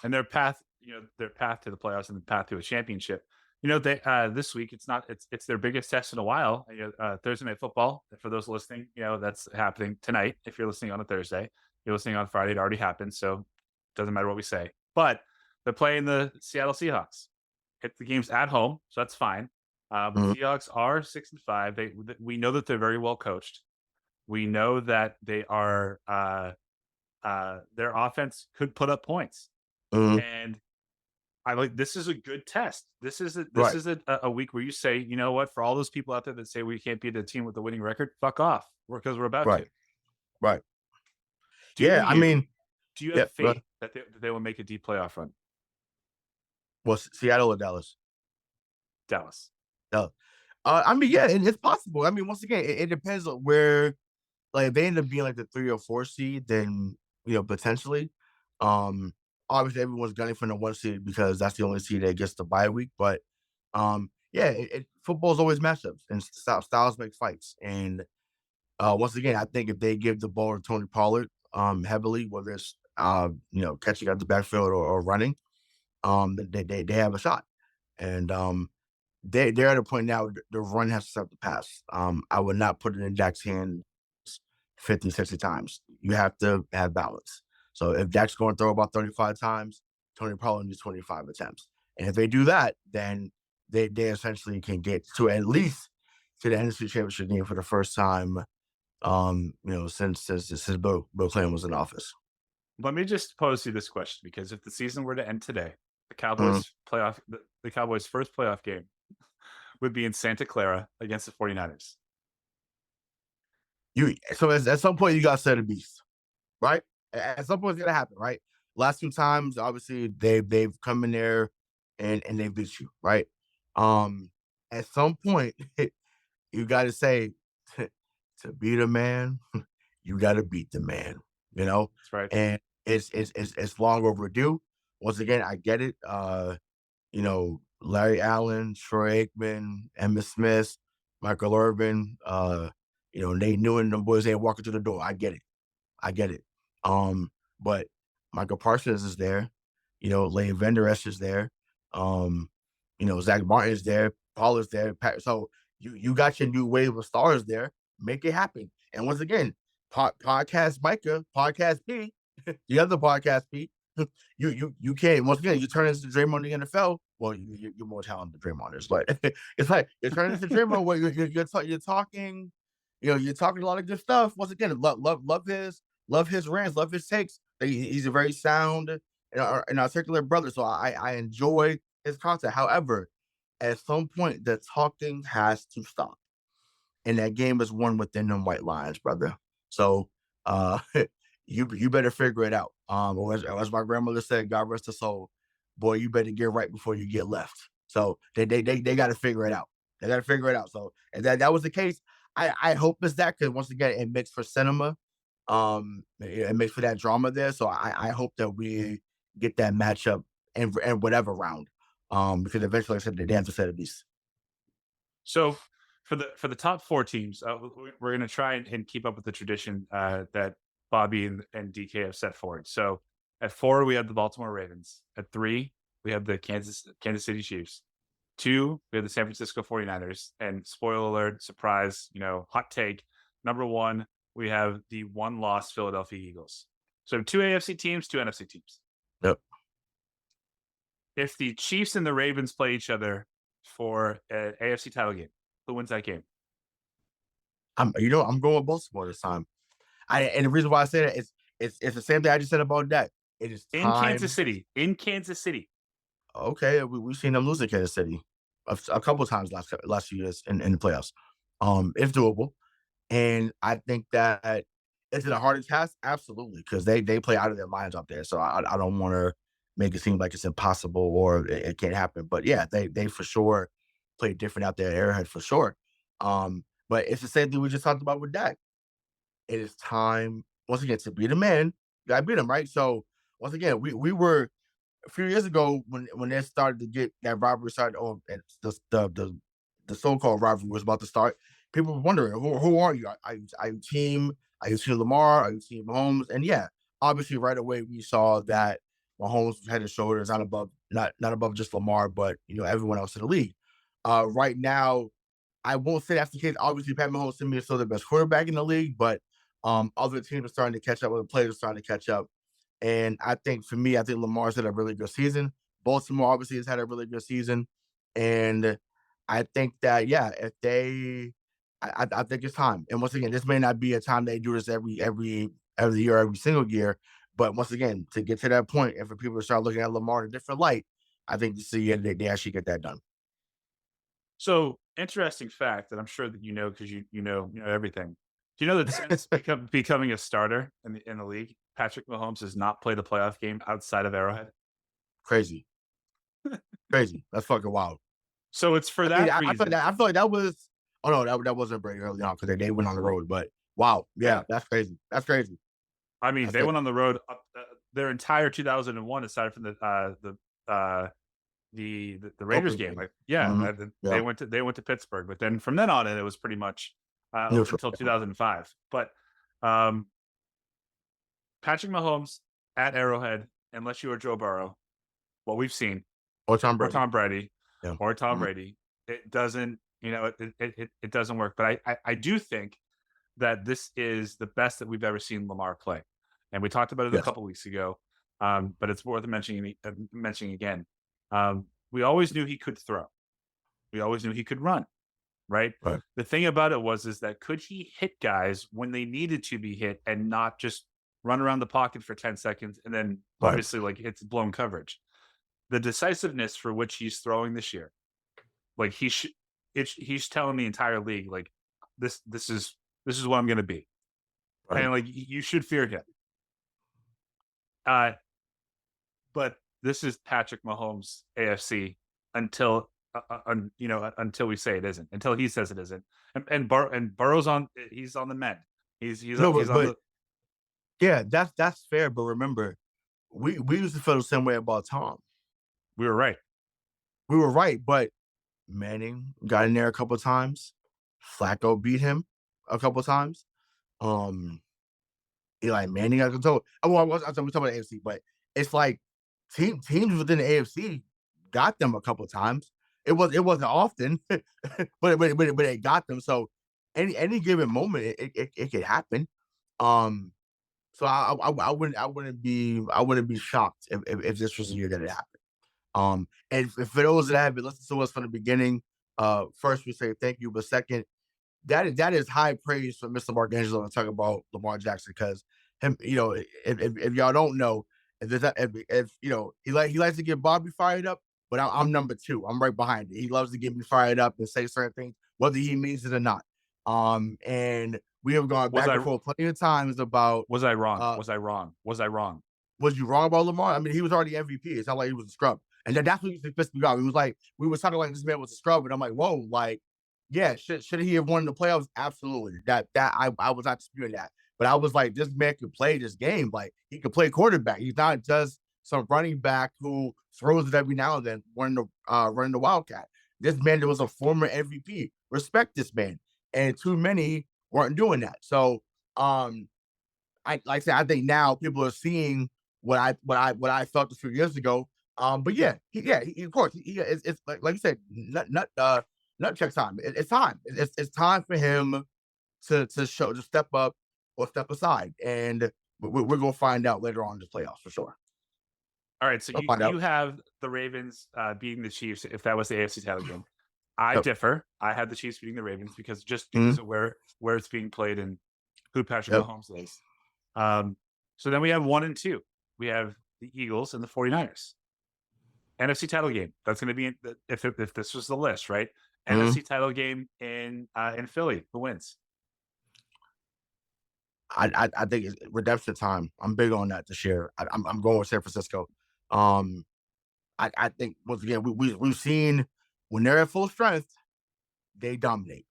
And their path to the playoffs and the path to a championship. They this week it's their biggest test in a while. Thursday Night Football, for those listening, that's happening tonight. If you're listening on a Thursday, you're listening on Friday, it already happened, so it doesn't matter what we say. But they're playing the Seattle Seahawks. The game's at home, so that's fine. But the Seahawks are 6-5. We know that they're very well coached. We know that they are their offense could put up points, and this is a good test. This is a week where you say, you know what, for all those people out there that say we can't beat a team with a winning record, fuck off, because we're about to. Right. Do you have faith that they will make a deep playoff run? Well, Seattle or Dallas? Dallas. It's possible. Once again, it depends on where. Like, if they end up being like the 3 or 4 seed, then potentially. Obviously, everyone's gunning for the 1 seed because that's the only seed that gets the bye week. But football is always matchups, and styles make fights. And once again, I think if they give the ball to Tony Pollard heavily, whether it's catching out the backfield or running, they have a shot. And they're at a point now the run has to start the pass. I would not put it in Dak's hands 50, 60 times. You have to have balance. So if Dak's going to throw about 35 times, Tony Pollard needs 25 attempts. And if they do that, then they essentially can get to at least to the NFC Championship game for the first time, since Bill Clinton was in office. Let me just pose you this question, because if the season were to end today, the Cowboys the Cowboys' first playoff game would be in Santa Clara against the 49ers. So at some point you got to set a beast, right? At some point it's gonna happen, right? Last 2 times, obviously they've come in there and they beat you, right? At some point you got to say to beat a man, you got to beat the man. That's right. And it's long overdue. once again, I get it. Larry Allen, Troy Aikman, Emmitt Smith, Michael Irvin, Nate Newton, them boys ain't walking through the door. I get it. I get it. But Michael Parsons is there. Lane Vander Esch is there. Zach Martin is there. Paul is there. So you got your new wave of stars there. Make it happen. And once again, podcast Micah, podcast P, the other podcast P, you can't. Once again, you turn into Draymond in the NFL. Well, you're more talented than Draymond is, but it's like you're turning into Draymond where you're talking. You're talking a lot of good stuff. Once again, love his rants, love his takes. He's a very sound and articulate brother. So I enjoy his content. However, at some point, the talking has to stop, and that game is won within them white lines, brother. So you better figure it out. Or as my grandmother said, God rest her soul, boy, you better get right before you get left. So they got to figure it out. They got to figure it out. So if that was the case, I hope it's that, because once again, it makes for cinema. It makes for that drama there. So I hope that we get that matchup and whatever round. Because eventually, like I said, they have to set a beast. So for the top 4 teams, we're going to try and keep up with the tradition that Bobby and DK have set forward. So at 4, we have the Baltimore Ravens. At 3, we have the Kansas City Chiefs. 2, we have the San Francisco 49ers. And spoiler alert, surprise, hot take, number 1, we have the 1-loss Philadelphia Eagles. So 2 AFC teams, 2 NFC teams. Yep. If the Chiefs and the Ravens play each other for an AFC title game, who wins that game? I'm going with Baltimore this time. And the reason why I say that is it's the same thing I just said about Dak. It is time. In Kansas City. Okay, we've seen them lose in Kansas City a couple of times last few years in the playoffs. It's doable, and I think that is it a harder task? Absolutely, because they play out of their minds up there. So I don't want to make it seem like it's impossible or it can't happen. But yeah, they for sure play different out there at Arrowhead for sure. But it's the same thing we just talked about with Dak. It is time once again to be the man. You gotta beat him, right? So once again, we were a few years ago when they started to get that rivalry started, and the so-called rivalry was about to start. People were wondering, who are you? Are you team Lamar? Are you team Mahomes? And yeah, obviously right away we saw that Mahomes was head and shoulders, not above just Lamar, but everyone else in the league. Right now, I won't say that's the case. Obviously, Pat Mahomes to me is still the best quarterback in the league, but other teams are starting to catch up, other players are starting to catch up. And I think for me, I think Lamar's had a really good season. Baltimore obviously has had a really good season. And I think that, yeah, if they I think it's time. And once again, this may not be a time they do this every year, every single year. But once again, to get to that point, and for people to start looking at Lamar in a different light, I think this is the year they actually get that done. So interesting fact that I'm sure that because you know everything. Do you know that since becoming a starter in the league, Patrick Mahomes has not played a playoff game outside of Arrowhead? Crazy. Crazy. That's fucking wild. So it's for that reason. I feel like that was. Oh no, that wasn't Brady early on because they went on the road. But wow, yeah, that's crazy. That's crazy. I mean, they went on the road their entire 2001, aside from the Raiders game. Like, they went to Pittsburgh, but then from then on, it was pretty much until 2005. But Patrick Mahomes at Arrowhead, unless you are Joe Burrow, what we've seen, or Tom Brady, yeah. or Tom Brady, it doesn't. It doesn't work. But I do think that this is the best that we've ever seen Lamar play. And we talked about it a couple weeks ago, but it's worth mentioning again. We always knew he could throw. We always knew he could run, right? The thing about it is that could he hit guys when they needed to be hit and not just run around the pocket for 10 seconds and then obviously like it's blown coverage. The decisiveness for which he's throwing this year, like he's telling the entire league, like this is what I'm going to be, and like you should fear him. But this is Patrick Mahomes AFC until we say it isn't, until he says it isn't, and Burrow's he's on the mend. He's on the. Yeah, that's fair. But remember, we used to feel the same way about Tom. We were right. We were right, but Manning got in there a couple of times. Flacco beat him a couple of times. Eli Manning got control. Well, we talking about the AFC, but it's like teams within the AFC got them a couple of times. It wasn't often, but it got them. So any given moment, it could happen. So I wouldn't be shocked if this was the year that it happened. And for those that haven't listened to us from the beginning, first we say thank you, but second, that is high praise for Mr. Marcangelo to talk about Lamar Jackson, because him, if y'all don't know, if he likes to get Bobby fired up, but I'm number two. I'm right behind it. He loves to get me fired up and say certain things, whether he means it or not. And we have gone back and forth plenty of times about. Was I wrong? Was I wrong? Was you wrong about Lamar? I mean, he was already MVP. It's not like he was a scrub. And that's what used to piss me off. It was like, we were talking like this man was a scrub, and I'm like, whoa, like, yeah, should he have won the playoffs? Absolutely. I was not disputing that. But I was like, this man could play this game. Like, he could play quarterback. He's not just some running back who throws it every now and then running the Wildcat. This man was a former MVP. Respect this man. And too many weren't doing that. So I think now people are seeing what I felt a few years ago. But yeah, of course, it's like you said, nut check time. It's time. It's time for him to step up or step aside, and we're gonna find out later on in the playoffs for sure. All right, so you have the Ravens beating the Chiefs if that was the AFC title game. I differ. I had the Chiefs beating the Ravens because of where it's being played and who Patrick Mahomes is. So then we have 1 and 2. We have the Eagles and the 49ers. NFC title game. That's going to be if this was the list, right? NFC title game in Philly. Who wins? I think it's redemption time. I'm big on that this year. I'm going with San Francisco. I think once again we've seen when they're at full strength, they dominate.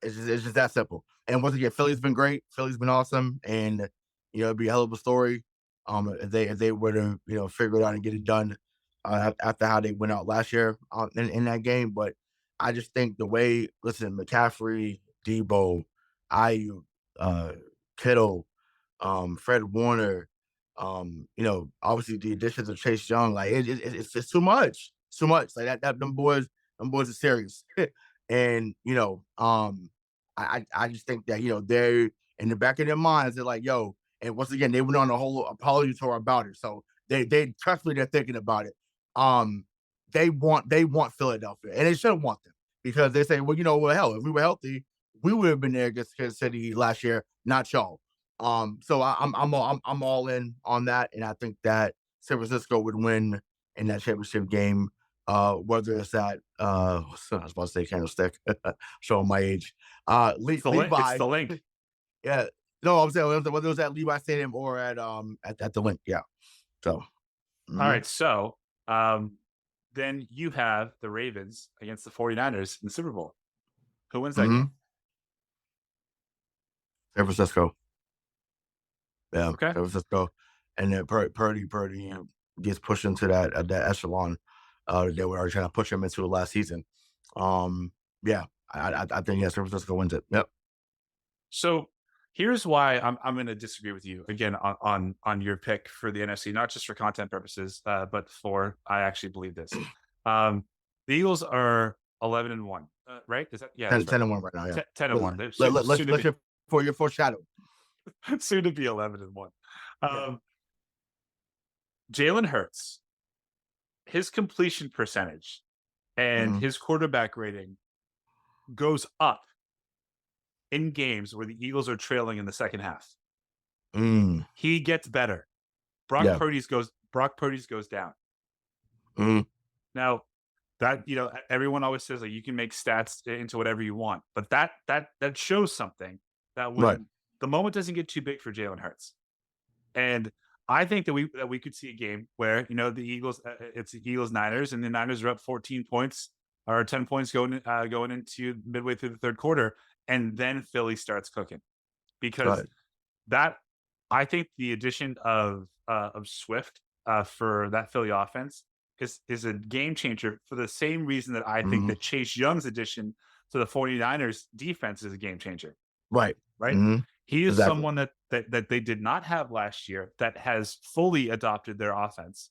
It's just that simple. And once again, Philly's been great. Philly's been awesome, and it'd be a hell of a story. If they were to figure it out and get it done after how they went out last year in that game. But I just think the way, listen, McCaffrey, Debo, Ayuk, Kittle, Fred Warner, obviously the additions of Chase Young, like it's just too much. It's too much. Like that them boys are serious. And I just think that they're in the back of their minds, they're like, yo, and once again, they went on a whole apology tour about it. So they trust me, they're thinking about it. They want Philadelphia, and they shouldn't want them, because they say, well, hell, if we were healthy, we would have been there against Kansas City last year, not y'all. So I'm all in on that, and I think that San Francisco would win in that championship game. Whether it's at I was about to say Candlestick, showing my age. Levi, it's the link. Yeah, no, I'm saying whether it was at Levi Stadium or at the link. Yeah. So. All right, so then you have the Ravens against the 49ers in the Super Bowl. Who wins that game? San Francisco. Yeah, okay. San Francisco. And then Purdy gets pushed into that echelon they were already trying to push him into the last season. Yeah, I think San Francisco wins it. Yep. So here's why I'm going to disagree with you again on your pick for the NFC, not just for content purposes, but for I actually believe this. The Eagles are 11-1, right? Is that 10-1 right now? Yeah, 10-1. Let's hear for your foreshadow. Soon to be 11-1. Jaylen Hurts, his completion percentage and his quarterback rating goes up in games where the Eagles are trailing in the second half. He gets better. Brock Purdy's goes down. Now that everyone always says like you can make stats into whatever you want, but that shows something that when the moment doesn't get too big for Jaylen Hurts. And I think that we could see a game where the Eagles, it's the Eagles Niners, and the Niners are up 14 points or 10 points going into midway through the third quarter, and then Philly starts cooking, because that I think the addition of Swift for that Philly offense is a game changer for the same reason that I think Hmm. that Chase Young's addition to the 49ers defense is a game changer, Right. right? Hmm. He is Exactly. someone that they did not have last year that has fully adopted their offense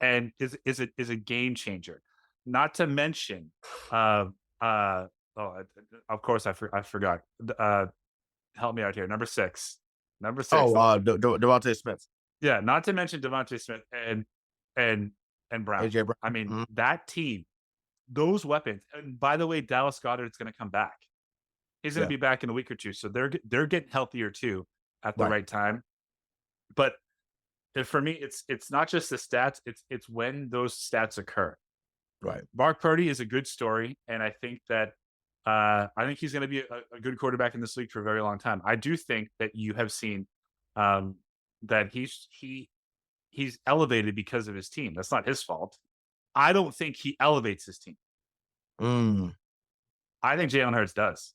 and is a game changer. Not to mention, uh, uh, of course I forgot. Help me out here. Number six. Oh, Devontae Smith, Yeah, not to mention Devontae Smith and and Brown. AJ I Brown. mean, Mhm. that team, those weapons. And by the way, Dallas Goedert's going to come back. He's going to Yeah. be back in a week or two, so they're getting healthier too at the Right. right time. But for me, it's not just the stats; it's when those stats occur. Right. Mark Purdy is a good story, and I think that I think he's going to be a good quarterback in this league for a very long time. I do think that you have seen um, that he's elevated because of his team. That's not his fault. I don't think he elevates his team. Mm. I think Jalen Hurts does.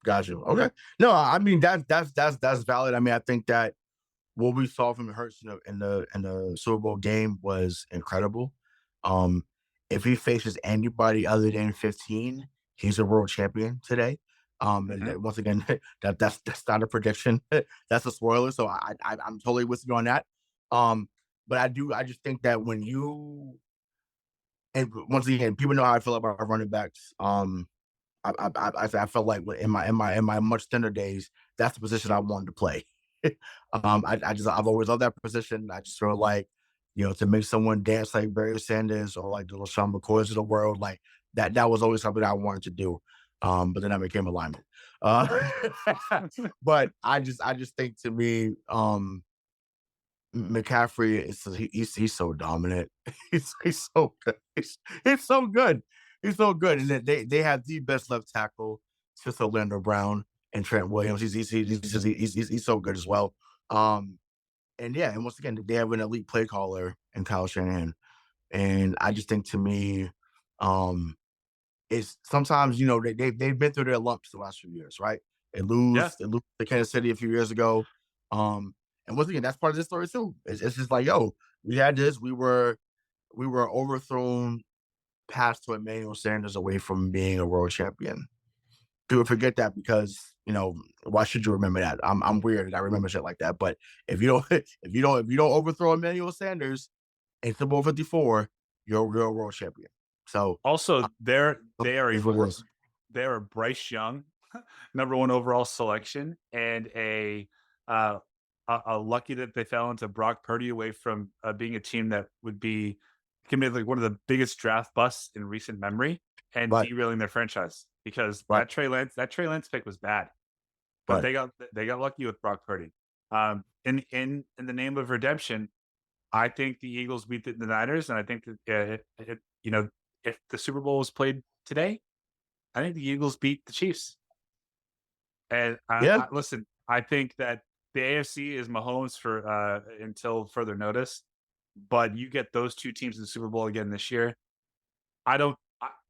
Got you. Okay. No, I mean that's valid. I mean, I think that what we saw from Hurts in the Super Bowl game was incredible. Um, if he faces anybody other than 15, he's a world champion today. And Mhm. once again, that's not a prediction. That's a spoiler. So I'm totally with you on that. But I just think that when you and once again, people know how I feel about our running backs. I felt like in my much thinner days, that's the position I wanted to play. I've always loved that position. I just feel like, to make someone dance like Barry Sanders or like the LaShawn McCoys of the world, like that was always something I wanted to do. But then I became a lineman. Uh, but I just think to me, McCaffrey he's so dominant. He's so good. He's so good. He's so good. And then they have the best left tackle since Orlando Brown and Trent Williams. He's so good as well. And yeah, and once again, they have an elite play caller in Kyle Shanahan. And I just think to me, um, it's sometimes they've been through their lumps the last few years, right? Yeah. They lose to Kansas City a few years ago. And once again, that's part of this story too. It's just like, yo, we had this, we were overthrown past to Emmanuel Sanders away from being a world champion. People forget that because why should you remember that? I'm weird and I remember shit like that. But if you don't if you don't overthrow Emmanuel Sanders in Super Bowl 54, you're a world champion. So Also, they are is what it is. they're a Bryce Young, number one overall selection, and uh, a lucky that they fell into Brock Purdy away from being a team that would be committed like one of the biggest draft busts in recent memory and Right, derailing their franchise because right, that Trey Lance pick was bad, but right. they got lucky with Brock Purdy. In the name of redemption, I think the Eagles beat the Niners, and I think that if the Super Bowl was played today, I think the Eagles beat the Chiefs. And Yeah, listen, I think that the AFC is Mahomes for until further notice. But you get those two teams in the Super Bowl again this year. I don't.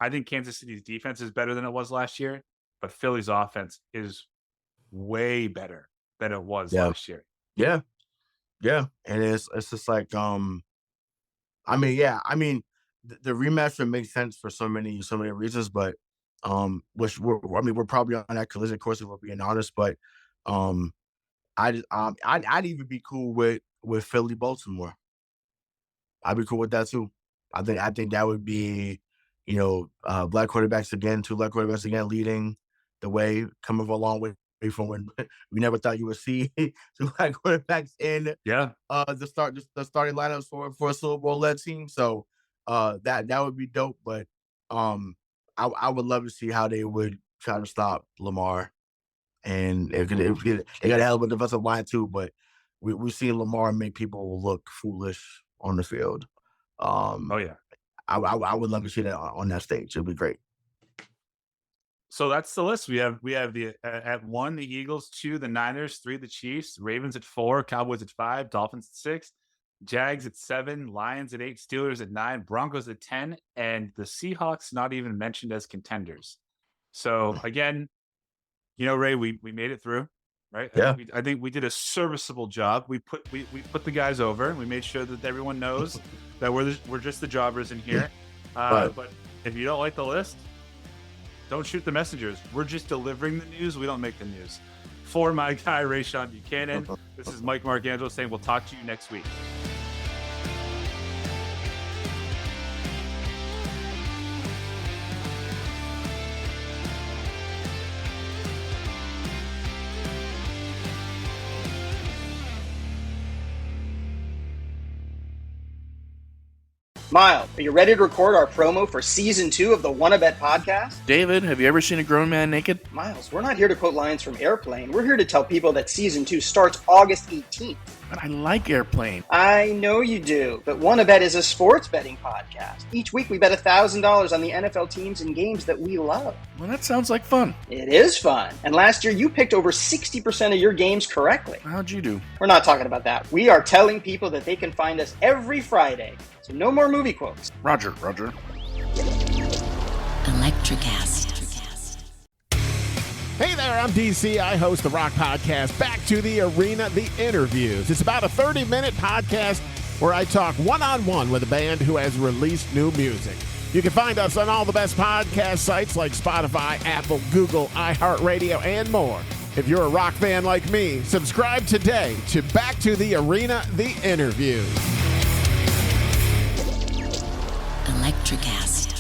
I think Kansas City's defense is better than it was last year, but Philly's offense is way better than it was yeah, last year. yeah, yeah. And it's just like I mean, yeah, I mean, the rematch would make sense for so many reasons, but which we're probably on that collision course if we're being honest, but um, I'd even be cool with Philly Baltimore. I'd be cool with that too. I think that would be, black quarterbacks again, two black quarterbacks again, leading the way, coming a long way from when we never thought you would see two black quarterbacks in Yeah. the starting lineups for a Super Bowl led team. So that would be dope. But um I would love to see how they would try to stop Lamar. And they got a hell of a defensive line too, but we've seen Lamar make people look foolish on the field. Oh Um yeah. I would love to see that on that stage. It'd be great. So that's the list. We have the at one the Eagles, two the Niners, three the Chiefs, Ravens at four, Cowboys at five, Dolphins at six, Jags at seven, Lions at eight, Steelers at nine, Broncos at 10, and the Seahawks not even mentioned as contenders. So again, Ray, we made it through. right? Yeah. I think we did a serviceable job. We put the guys over, and we made sure that everyone knows that we're just the jobbers in here. But if you don't like the list, don't shoot the messengers. We're just delivering the news. We don't make the news. For my guy, Rayshawn Buchanan, this is Mike Marcangelo saying we'll talk to you next week. Miles, are you ready to record our promo for Season 2 of the Wanna Bet podcast? David, have you ever seen a grown man naked? Miles, we're not here to quote lines from Airplane. We're here to tell people that Season 2 starts August 18th. But I like Airplane. I know you do, but Wanna Bet is a sports betting podcast. Each week we bet $1,000 on the NFL teams and games that we love. Well, that sounds like fun. It is fun. And last year you picked over 60% of your games correctly. How'd you do? We're not talking about that. We are telling people that they can find us every Friday. So no more movie quotes. Roger. Electricast. Hey there, I'm DC. I host the Rock Podcast, Back to the Arena, The Interviews. It's about a 30-minute podcast where I talk one-on-one with a band who has released new music. You can find us on all the best podcast sites like Spotify, Apple, Google, iHeartRadio, and more. If you're a rock fan like me, subscribe today to Back to the Arena, The Interviews. Electricast.